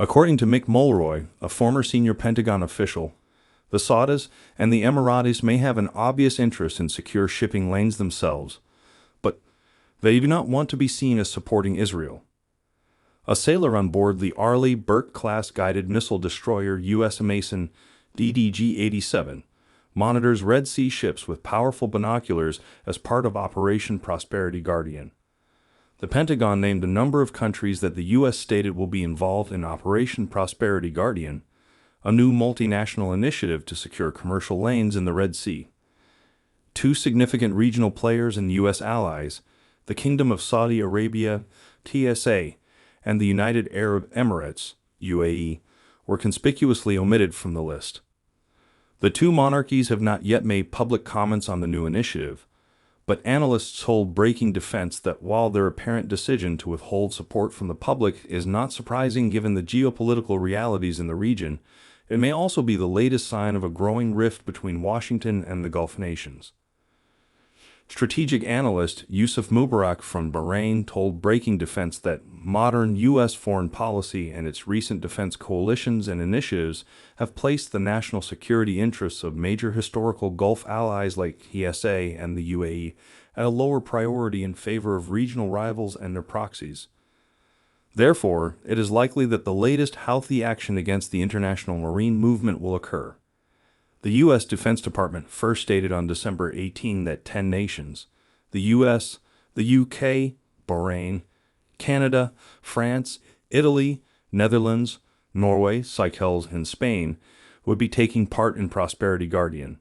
According to Mick Mulroy, a former senior Pentagon official, the Saudis and the Emiratis may have an obvious interest in secure shipping lanes themselves, but they do not want to be seen as supporting Israel. A sailor on board the Arleigh Burke-class guided missile destroyer U.S. Mason DDG-87 monitors Red Sea ships with powerful binoculars as part of Operation Prosperity Guardian. The Pentagon named a number of countries that the U.S. stated will be involved in Operation Prosperity Guardian, a new multinational initiative to secure commercial lanes in the Red Sea. Two significant regional players and U.S. allies, the Kingdom of Saudi Arabia, TSA, and the United Arab Emirates, UAE, were conspicuously omitted from the list. The two monarchies have not yet made public comments on the new initiative, but analysts hold Breaking Defense that while their apparent decision to withhold support from the public is not surprising given the geopolitical realities in the region, it may also be the latest sign of a growing rift between Washington and the Gulf nations. Strategic analyst Yusuf Mubarak from Bahrain told Breaking Defense that modern U.S. foreign policy and its recent defense coalitions and initiatives have placed the national security interests of major historical Gulf allies like TSA and the UAE at a lower priority in favor of regional rivals and their proxies. Therefore, it is likely that the latest healthy action against the international marine movement will occur. The U.S. Defense Department first stated on December 18 that 10 nations, the U.S., the U.K., Bahrain, Canada, France, Italy, Netherlands, Norway, Seychelles, and Spain, would be taking part in Prosperity Guardian.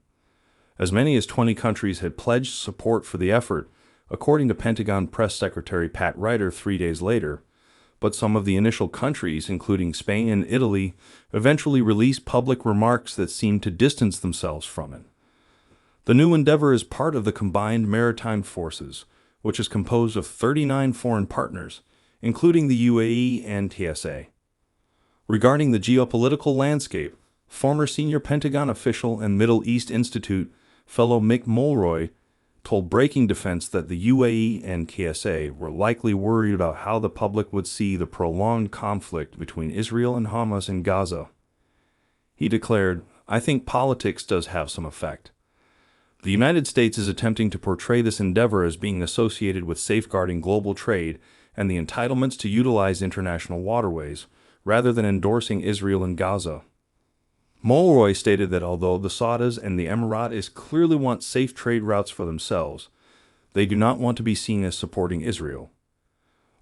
As many as 20 countries had pledged support for the effort, according to Pentagon Press Secretary Pat Ryder 3 days later, but some of the initial countries, including Spain and Italy, eventually released public remarks that seemed to distance themselves from it. The new endeavor is part of the Combined Maritime Forces, which is composed of 39 foreign partners, including the UAE and TSA. Regarding the geopolitical landscape, former senior Pentagon official and Middle East Institute fellow Mick Mulroy told Breaking Defense that the UAE and TSA were likely worried about how the public would see the prolonged conflict between Israel and Hamas in Gaza. He declared, "I think politics does have some effect. The United States is attempting to portray this endeavor as being associated with safeguarding global trade and the entitlements to utilize international waterways, rather than endorsing Israel and Gaza." Mulroy stated that although the Saudis and the Emiratis clearly want safe trade routes for themselves, they do not want to be seen as supporting Israel.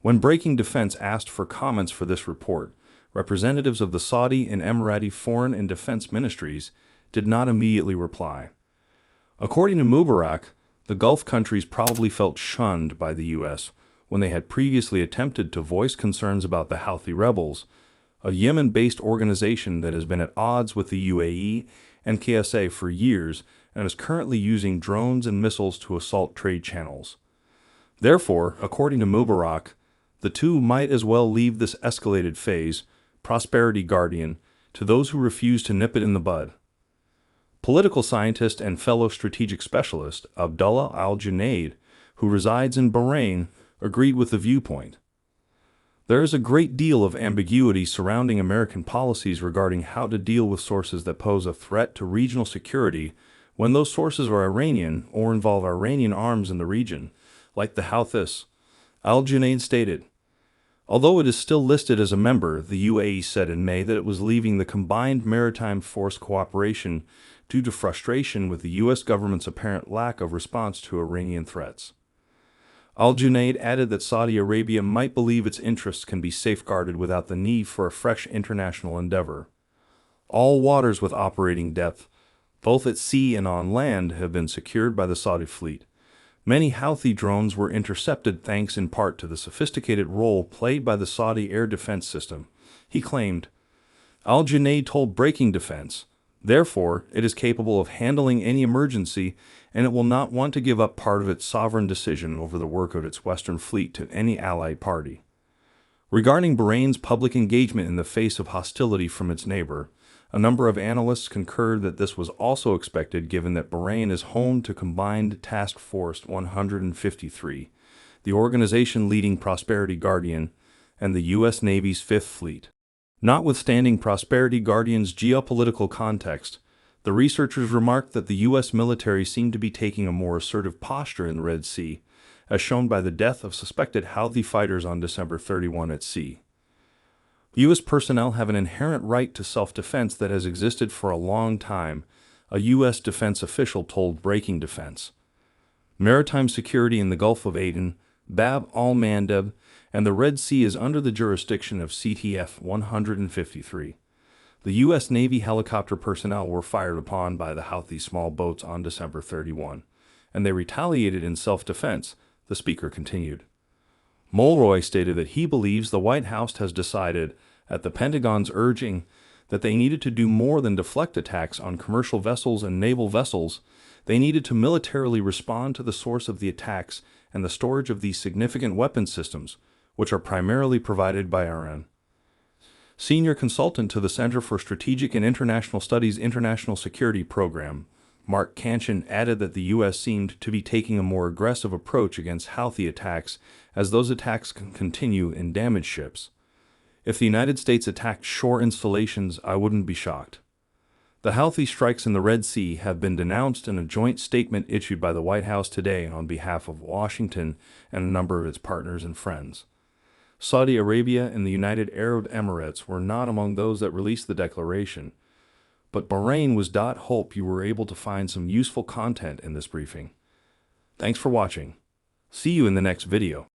When Breaking Defense asked for comments for this report, representatives of the Saudi and Emirati foreign and defense ministries did not immediately reply. According to Mubarak, the Gulf countries probably felt shunned by the U.S. when they had previously attempted to voice concerns about the Houthi rebels, a Yemen-based organization that has been at odds with the UAE and KSA for years and is currently using drones and missiles to assault trade channels. Therefore, according to Mubarak, the two might as well leave this escalated phase, Prosperity Guardian, to those who refuse to nip it in the bud. Political scientist and fellow strategic specialist Abdullah Al-Junaid, who resides in Bahrain, agreed with the viewpoint. There is a great deal of ambiguity surrounding American policies regarding how to deal with sources that pose a threat to regional security when those sources are Iranian or involve Iranian arms in the region, like the Houthis, Al-Junaid stated. Although it is still listed as a member, the UAE said in May that it was leaving the Combined Maritime Force cooperation due to frustration with the U.S. government's apparent lack of response to Iranian threats. Al-Junaid added that Saudi Arabia might believe its interests can be safeguarded without the need for a fresh international endeavor. All waters with operating depth, both at sea and on land, have been secured by the Saudi fleet. Many Houthi drones were intercepted thanks in part to the sophisticated role played by the Saudi air defense system, he claimed. Al-Junaid told Breaking Defense, "Therefore, it is capable of handling any emergency, and it will not want to give up part of its sovereign decision over the work of its Western fleet to any allied party." Regarding Bahrain's public engagement in the face of hostility from its neighbor, a number of analysts concurred that this was also expected given that Bahrain is home to Combined Task Force 153, the organization leading Prosperity Guardian, and the U.S. Navy's Fifth Fleet. Notwithstanding Prosperity Guardian's geopolitical context, the researchers remarked that the U.S. military seemed to be taking a more assertive posture in the Red Sea, as shown by the death of suspected Houthi fighters on December 31 at sea. U.S. personnel have an inherent right to self-defense that has existed for a long time, a U.S. defense official told Breaking Defense. Maritime security in the Gulf of Aden, Bab al-Mandeb, and the Red Sea is under the jurisdiction of CTF 153. The U.S. Navy helicopter personnel were fired upon by the Houthi small boats on December 31, and they retaliated in self-defense, the speaker continued. Mulroy stated that he believes the White House has decided, at the Pentagon's urging, that they needed to do more than deflect attacks on commercial vessels and naval vessels. They needed to militarily respond to the source of the attacks and the storage of these significant weapon systems, which are primarily provided by Iran. Senior consultant to the Center for Strategic and International Studies International Security Program, Mark Canchin, added that the U.S. seemed to be taking a more aggressive approach against Houthi attacks as those attacks can continue and damage ships. If the United States attacked shore installations, I wouldn't be shocked. The Houthi strikes in the Red Sea have been denounced in a joint statement issued by the White House today on behalf of Washington and a number of its partners and friends. Saudi Arabia and the United Arab Emirates were not among those that released the declaration, but Bahrain was. Hope you were able to find some useful content in this briefing. Thanks for watching. See you in the next video.